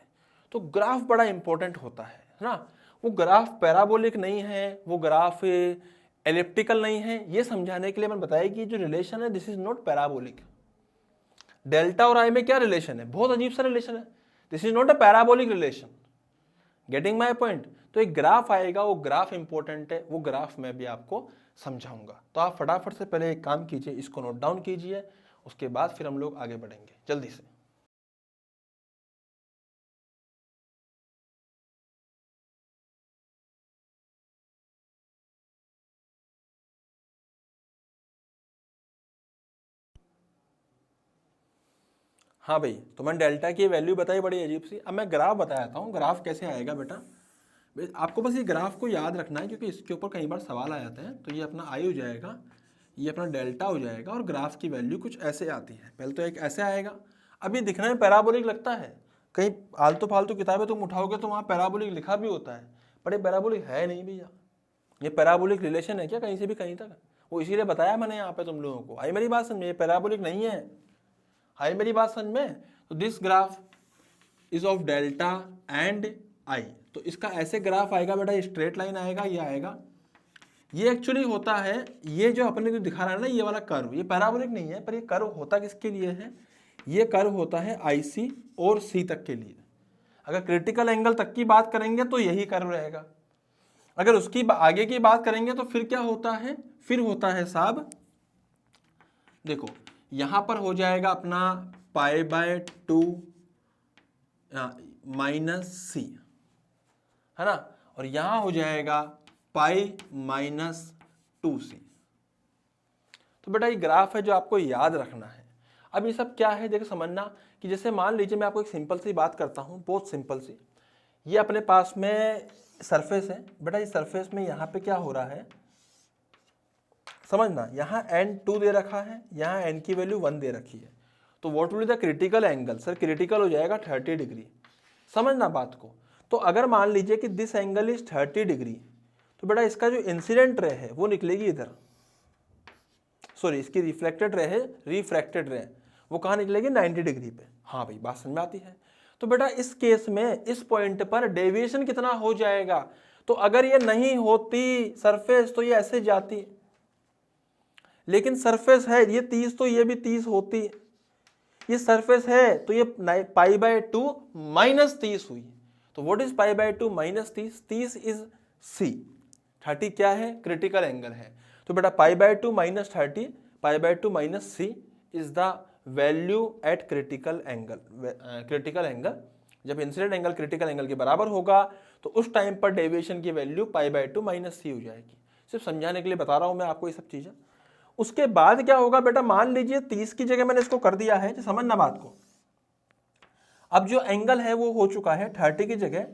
तो ग्राफ बड़ा इंपॉर्टेंट होता है ना। वो ग्राफ पैराबोलिक नहीं है, वो ग्राफ एलिप्टिकल नहीं है। ये समझाने के लिए मैंने बताया कि जो रिलेशन है this is not parabolic. Delta और I में क्या रिलेशन है? बहुत अजीब सा रिलेशन है। This is not a parabolic relation. Getting my point? तो एक ग्राफ आएगा, वो ग्राफ इंपॉर्टेंट है, वो ग्राफ मैं भी आपको समझाऊंगा। तो आप फटाफट से पहले एक काम कीजिए, इसको नोट डाउन कीजिए, उसके बाद फिर हम लोग आगे बढ़ेंगे जल्दी से। हाँ भाई, तो मैंने डेल्टा की वैल्यू बताई बड़ी अजीब सी। अब मैं ग्राफ बताता हूँ, ग्राफ कैसे आएगा बेटा। आपको बस ये ग्राफ को याद रखना है, क्योंकि इसके ऊपर कई बार सवाल आ जाते हैं। तो ये अपना आई हो जाएगा, ये अपना डेल्टा हो जाएगा, और ग्राफ की वैल्यू कुछ ऐसे आती है। पहले तो एक ऐसे आएगा। अब ये दिखने में पैराबोलिक लगता है, कहीं आलतू फालतू किताबें तुम उठाओगे तो वहाँ पैराबोलिक लिखा भी होता है, पर ये पैराबोलिक है नहीं भैया। ये पैराबोलिक रिलेशन है क्या कहीं से भी कहीं तक? वो इसीलिए बताया मैंने यहाँ पे तुम लोगों को। आई मेरी बात समझ में, ये पैराबोलिक नहीं है। आई मेरी बात समझ में। तो this graph is of delta and I. तो इसका ऐसे ग्राफ आएगा बेटा, स्ट्रेट लाइन आएगा, ये आएगा। ये एक्चुअली होता है, ये जो अपने को दिखा रहा है ना, ये वाला कर्व, ये पैराबोलिक नहीं है, पर ये कर्व होता किसके लिए है? ये कर्व होता है IC और C तक के लिए। अगर क्रिटिकल एंगल तक की बात करेंगे तो यही कर्व रहेगा। अगर उसकी आगे की बात करेंगे तो फिर क्या होता है? फिर होता है साहब, देखो यहां पर हो जाएगा अपना π/2 -C, है ना, और यहां हो जाएगा π-2C। तो बेटा ये ग्राफ है जो आपको याद रखना है। अब ये सब क्या है देखो, समझना कि जैसे मान लीजिए मैं आपको एक सिंपल सी बात करता हूँ, बहुत सिंपल सी। ये अपने पास में सरफेस है बेटा, इस सरफेस में यहाँ पे क्या हो रहा है समझना, यहाँ n2 दे रखा है, यहाँ n की वैल्यू 1 दे रखी है। तो what will be the critical angle? Sir critical हो जाएगा 30 डिग्री। समझना बात को। तो अगर मान लीजिए कि दिस एंगल इज 30 डिग्री, तो बेटा इसका जो इंसिडेंट रे है वो निकलेगी इधर, सॉरी इसकी रिफ्लेक्टेड रे है, रिफ्रैक्टेड रे वो कहाँ निकलेगी? 90 डिग्री पे। हाँ भाई बात समझ में आती है। तो बेटा इस केस में इस पॉइंट पर डेविएशन कितना हो जाएगा? तो अगर ये नहीं होती सरफेस तो ये ऐसे जाती, लेकिन सरफेस है ये 30 तो ये भी 30 होती। ये सरफेस है तो ये π/2 -30 हुई। तो व्हाट इज π/2 -30? 30 इज C, 30 क्या है? क्रिटिकल एंगल है। तो बेटा π/2 -30, π/2 -C is the value eight critical angle. Critical angle जब इंसिडेंट एंगल क्रिटिकल एंगल के बराबर होगा तो उस टाइम पर डेविएशन की वैल्यू π/2 -C हो जाएगी। सिर्फ समझाने के लिए बता रहा हूं मैं आपको ये सब चीजें। उसके बाद क्या होगा बेटा, मान लीजिए 30 की जगह मैंने इसको कर दिया है, तो समझना बात को। अब जो एंगल है वो हो चुका है 30 की जगह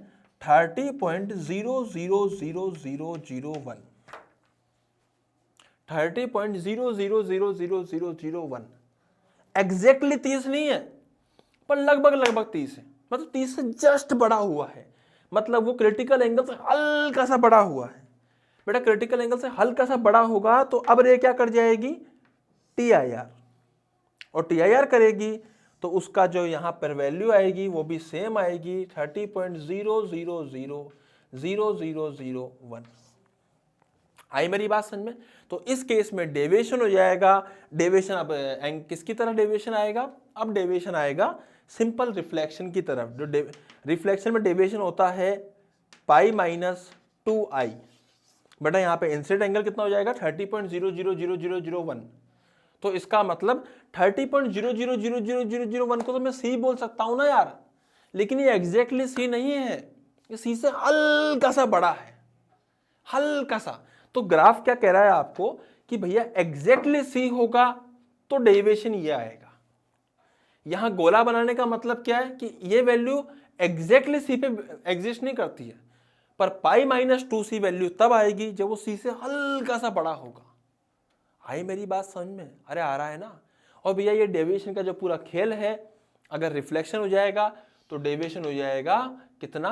30.000001, 30.000001। एग्जैक्टली 30 नहीं है, पर लगभग 30 है। मतलब 30 से जस्ट बड़ा हुआ है, मतलब वो क्रिटिकल एंगल से हल्का सा बड़ा हुआ है। बेटा क्रिटिकल एंगल से हल्का सा बड़ा होगा तो अब रे क्या कर जाएगी? TIR, और TIR करेगी तो उसका जो यहाँ पर वैल्यू आएगी वो भी सेम आएगी, 30.000001। आई मेरी बात समझ में? तो इस केस में डेविएशन हो जाएगा। डेविएशन अब किसकी तरह डेविएशन आएगा? अब डेविएशन आएगा सिंपल रिफ्लेक्शन की तरफ। जो रिफ्लेक्शन में डेविएशन होता है π-2I। बेटा यहाँ पे इंसिडेंट एंगल कितना हो जाएगा? 30.000001। तो इसका मतलब 30.000001 को तो मैं C बोल सकता हूं ना यार, लेकिन ये एग्जैक्टली C नहीं है, ये C से हल्का सा बड़ा है, हल्का सा। तो ग्राफ क्या कह रहा है आपको कि भैया एग्जैक्टली C होगा तो डेविएशन ये आएगा। यहां गोला बनाने का मतलब क्या है कि ये वैल्यू एग्जैक्टली C पे एग्जिस्ट नहीं करती है, पर π-2C वैल्यू तब आएगी जब वो C से हल्का सा बड़ा होगा। आई मेरी बात समझ में? अरे आ रहा है ना। और भैया ये डेविएशन का जो पूरा खेल है, अगर रिफ्लेक्शन हो जाएगा तो डेविएशन हो जाएगा कितना?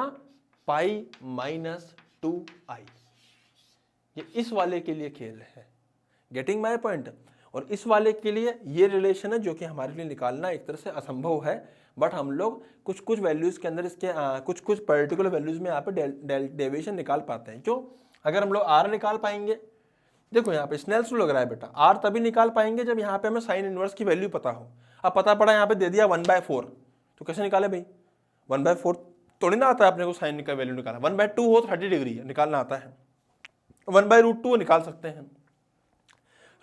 π-2I। ये इस वाले के लिए खेल है, गेटिंग माय पॉइंट। और इस वाले के लिए ये रिलेशन है जो कि हमारे लिए निकालना एक तरह से असंभव है, बट हम लोग कुछ वैल्यूज के अंदर इसके कुछ पर्टिकुलर वैल्यूज में यहाँ पे डेविएशन निकाल पाते हैं। जो अगर हम लोग R निकाल पाएंगे, देखो यहाँ पे स्नेल्स लग रहा है बेटा, R तभी निकाल पाएंगे जब यहाँ पे हमें साइन इनवर्स की वैल्यू पता हो। अब पता पड़ा यहाँ पे दे दिया 1/4, तो कैसे निकाले भाई? 1/4 थोड़ी ना आता है अपने को साइन का वैल्यू निकालना। 1/2 हो तो 30 डिग्री निकालना आता है, 1/√2 निकाल सकते हैं।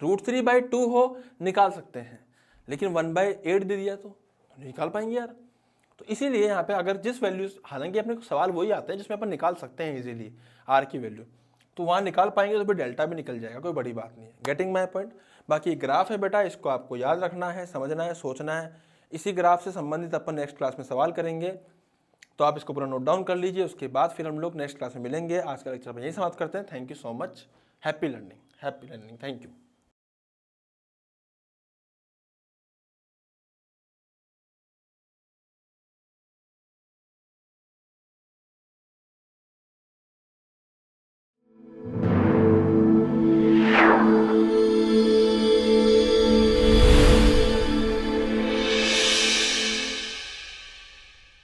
√3/2 हो निकाल सकते हैं, लेकिन 1/8 दे दिया तो निकाल पाएंगे यार। तो इसीलिए यहाँ पे अगर जिस वैल्यू, हालांकि अपने को सवाल वही आते हैं जिसमें अपन निकाल सकते हैं इजीली आर की वैल्यू, तो वहाँ निकाल पाएंगे तो फिर डेल्टा भी निकल जाएगा, कोई बड़ी बात नहीं है। Getting my point. बाकी ग्राफ है बेटा, इसको आपको याद रखना है, समझना है, सोचना है। इसी ग्राफ से संबंधित अपन नेक्स्ट क्लास में सवाल करेंगे, तो आप इसको पूरा नोट डाउन कर लीजिए। उसके बाद फिर हम लोग नेक्स्ट क्लास में मिलेंगे। आज का लेक्चर में यही समाप्त करते हैं। Thank you so much. Happy learning, happy learning. Thank you.